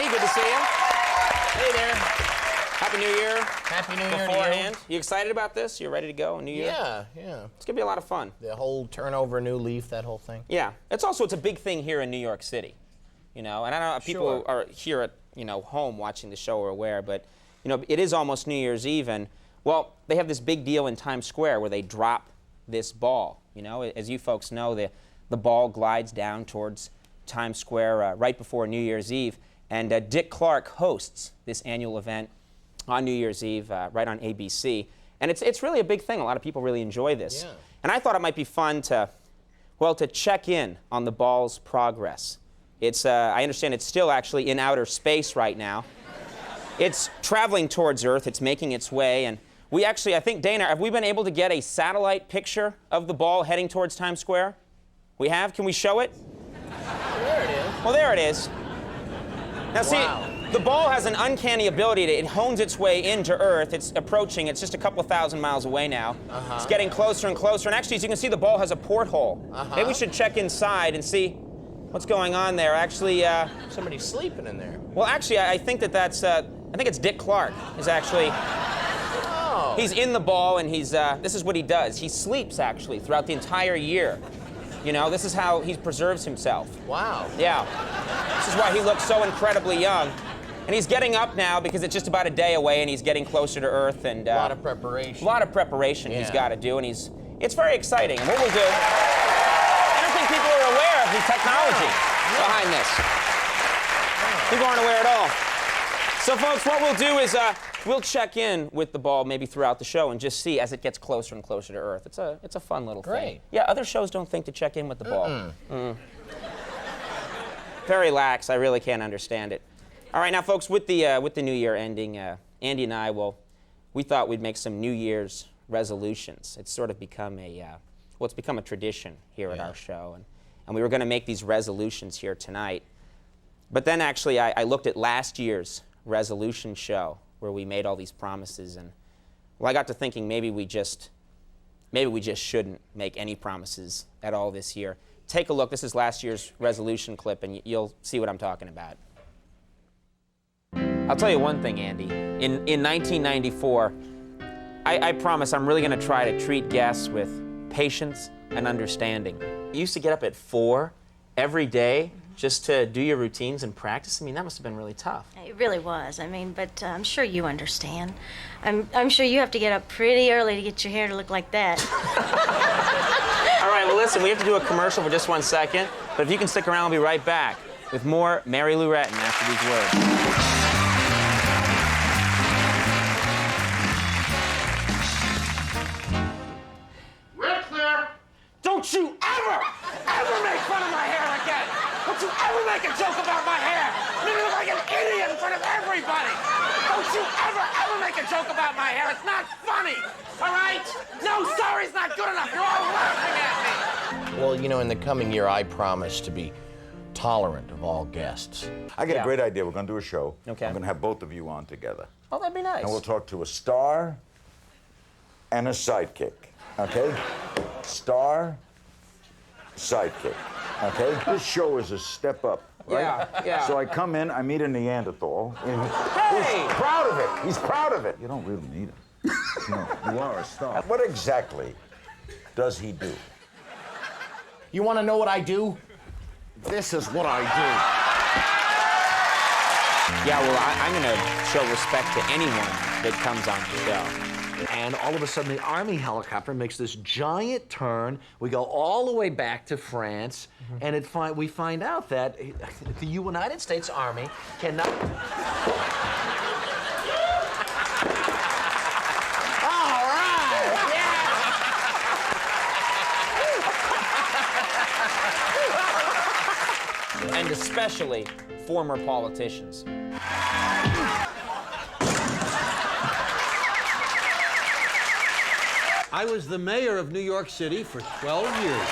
Andy, good to see you. Hey there. Happy New Year. Happy New Year beforehand. You excited about this? You ready to go? New Year? Yeah. It's gonna be a lot of fun. The whole turn over a new leaf, that whole thing. Yeah. It's a big thing here in New York City. You know, and I don't know if people are here at, home watching the show are aware, but, it is almost New Year's Eve, and, well, they have this big deal in Times Square where they drop this ball. As you folks know, the ball glides down towards Times Square right before New Year's Eve, and Dick Clark hosts this annual event on New Year's Eve right on ABC, and it's really a big thing. A lot of people really enjoy this. Yeah. And I thought it might be fun to check in on the ball's progress. I understand it's still actually in outer space right now. It's traveling towards Earth, it's making its way, and I think, Dana, have we been able to get a satellite picture of the ball heading towards Times Square? We have? Can we show it? There it is. Well, there it is. Now, see, the ball has an uncanny ability it hones its way into Earth. It's approaching. It's just a couple of thousand miles away now. It's getting closer and closer. And actually, as you can see, the ball has a porthole. Maybe we should check inside and see what's going on there. Actually, somebody's sleeping in there. Well, actually, I think I think it's Dick Clark is actually. Oh. He's in the ball, and this is what he does. He sleeps, actually, throughout the entire year. This is how he preserves himself. Wow. Yeah. This is why he looks so incredibly young. And he's getting up now because it's just about a day away, and he's getting closer to Earth. And a lot of preparation. A lot of preparation he's got to do, and it's very exciting. And what we'll do, I don't think people are aware of the technology behind this. People aren't aware at all. So, folks, what we'll do is we'll check in with the ball maybe throughout the show and just see as it gets closer and closer to Earth. It's a fun little thing. Yeah, other shows don't think to check in with the ball. Very lax. I really can't understand it. All right, now, folks, with the new year ending, Andy and I, we thought we'd make some New Year's resolutions. It's sort of become it's become a tradition here at our show, and we were going to make these resolutions here tonight. But then, actually, I looked at last year's resolution show where we made all these promises, and I got to thinking maybe we just shouldn't make any promises at all this year. Take a look. This is last year's resolution clip, and you'll see what I'm talking about. I'll tell you one thing, Andy. In 1994, I promise I'm really going to try to treat guests with patience and understanding. You used to get up at 4 every day just to do your routines and practice. I mean, that must have been really tough. It really was. I mean, but I'm sure you understand. I'm sure you have to get up pretty early to get your hair to look like that. All right, well, listen, we have to do a commercial for just 1 second, but if you can stick around, we'll be right back with more Mary Lou Retton after these words. Don't you ever make fun of my hair again! Don't you ever make a joke about my hair! Make me look like an idiot in front of everybody! Don't you ever make a joke about my hair! It's not funny! All right? No, sorry's not good enough! You're all laughing at me! Well, in the coming year, I promise to be tolerant of all guests. I got a great idea. We're going to do a show. Okay. I'm going to have both of you on together. Oh, that'd be nice. And we'll talk to a star and a sidekick. Okay? Star, sidekick. Okay? This show is a step up, right? Yeah. So I come in, I meet a Neanderthal. And Hey! He's proud of it. He's proud of it. You don't really need him. You are a star. What exactly does he do? You want to know what I do? This is what I do. Yeah, well, I'm going to show respect to anyone that comes on the show. And all of a sudden, the Army helicopter makes this giant turn. We go all the way back to France, and we find out that the United States Army cannot... All right! Yeah! And especially former politicians. I was the mayor of New York City for 12 years.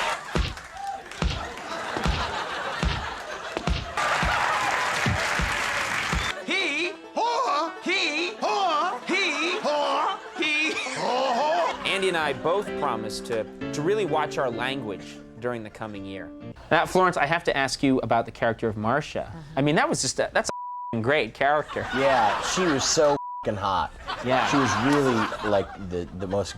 Andy and I both promised to really watch our language during the coming year. Now, Florence, I have to ask you about the character of Marcia. I mean, that's great character. Yeah, she was so f***ing hot. Yeah. She was really like the most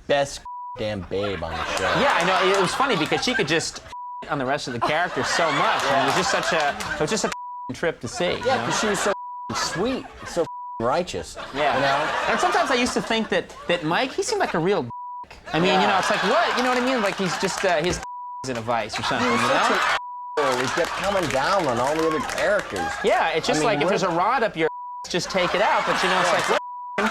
best damn babe on the show. Yeah, I know. It was funny because she could just on the rest of the characters so much. And it was just such a trip to see. Yeah, because she was so sweet, so righteous. Yeah. You know? And sometimes I used to think that Mike, he seemed like a real I mean, you know, it's like, what? You know what I mean? Like he's just, his is in a vice or something, you know? He kept coming down on all the other characters. Yeah, it's just like if there's a rod up your just take it out, but you know, it's like, what? You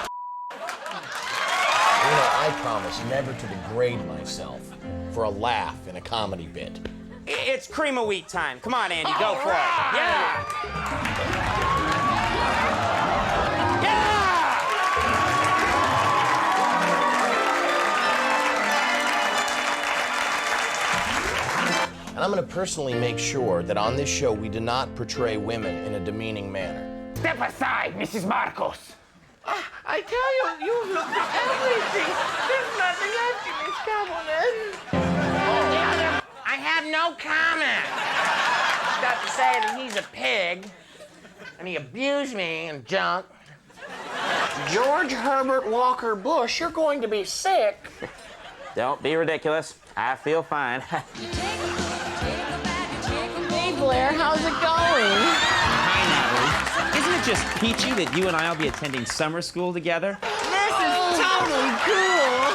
know, I promise never to degrade myself for a laugh in a comedy bit. It's cream of wheat time. Come on, Andy, go for it. Yeah! And I'm going to personally make sure that on this show we do not portray women in a demeaning manner. Step aside, Mrs. Marcos. I tell you, you look at everything. There's nothing left in this cabinet. I have no comment. Got to say that he's a pig, and he abused me and junk. George Herbert Walker Bush, you're going to be sick. Don't be ridiculous. I feel fine. Hey, Blair, how's it going? Hi, Natalie. Isn't it just peachy that you and I will be attending summer school together? This is totally cool.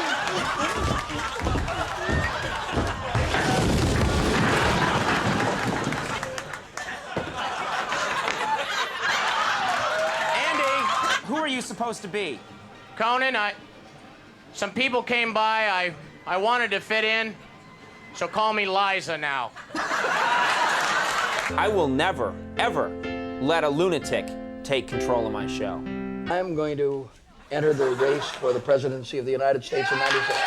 Andy, who are you supposed to be? Conan, some people came by. I wanted to fit in, so call me Liza now. I will never, ever let a lunatic take control of my show. I'm going to enter the race for the presidency of the United States in '96.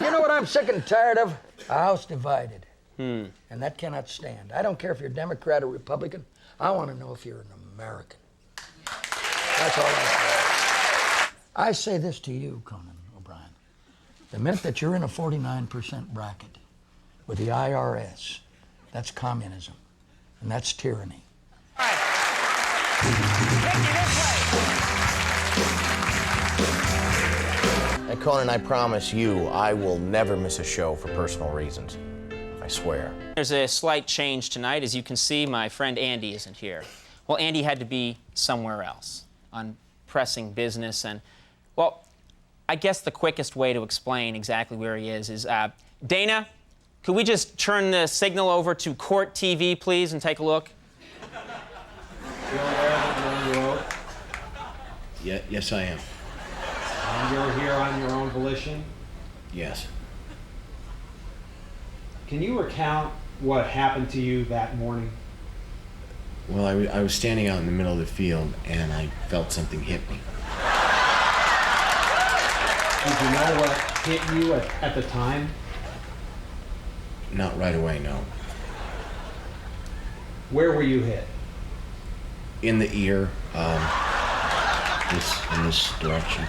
You know what I'm sick and tired of? A house divided. And that cannot stand. I don't care if you're Democrat or Republican. I want to know if you're an American. That's all I say. I say this to you, Conan O'Brien. The minute that you're in a 49% bracket with the IRS, that's communism, and that's tyranny. And Conan, I promise you, I will never miss a show for personal reasons. I swear. There's a slight change tonight. As you can see, my friend Andy isn't here. Well, Andy had to be somewhere else on pressing business, and, well, I guess the quickest way to explain exactly where he is Dana, could we just turn the signal over to Court TV, please, and take a look? You're aware that you're on your own? Yes, I am. And you're here on your own volition? Yes. Can you recount what happened to you that morning? Well, I was standing out in the middle of the field, and I felt something hit me. Did you know what hit you at the time? Not right away, no. Where were you hit? In the ear, in this direction.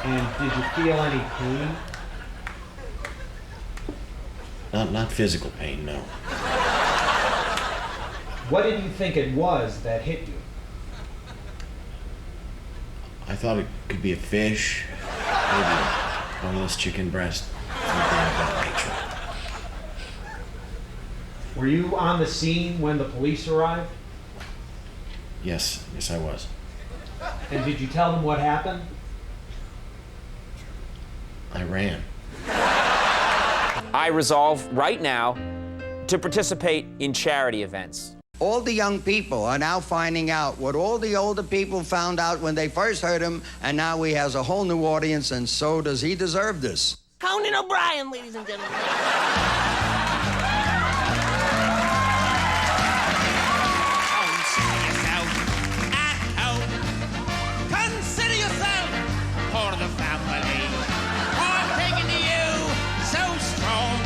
And did you feel any pain? Not physical pain, no. What did you think it was that hit you? I thought it could be a fish, maybe a boneless chicken breast, something of that nature. Were you on the scene when the police arrived? Yes, I was. And did you tell them what happened? I ran. I resolve right now to participate in charity events. All the young people are now finding out what all the older people found out when they first heard him, and now he has a whole new audience, and so does he deserve this. Conan O'Brien, ladies and gentlemen. Consider yourself part of the family. I'm taking to you so strong.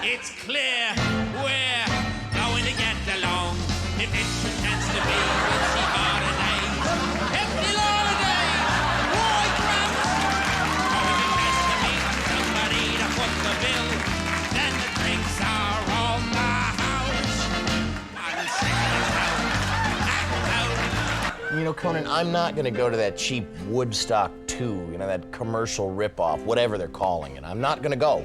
It's clear we're going to get along. If it should chance to be empty holidays, why cramps? Oh, if it has to be somebody to foot the bill, then know, Conan, I'm not going to go to that cheap Woodstock 2, you know, that commercial ripoff, whatever they're calling it. I'm not going to go.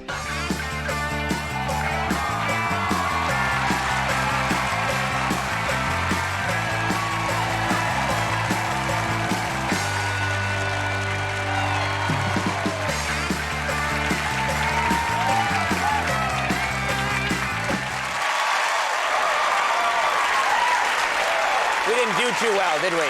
We didn't do too well, did we? No.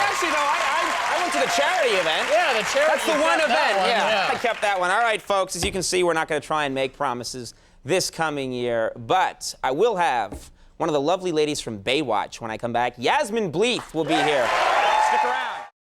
Actually, no, I went to the charity event. Yeah, the charity. That's the one event, yeah. I kept that one. All right, folks, as you can see, we're not going to try and make promises this coming year, but I will have one of the lovely ladies from Baywatch when I come back. Yasmin Bleeth will be here. Stick around.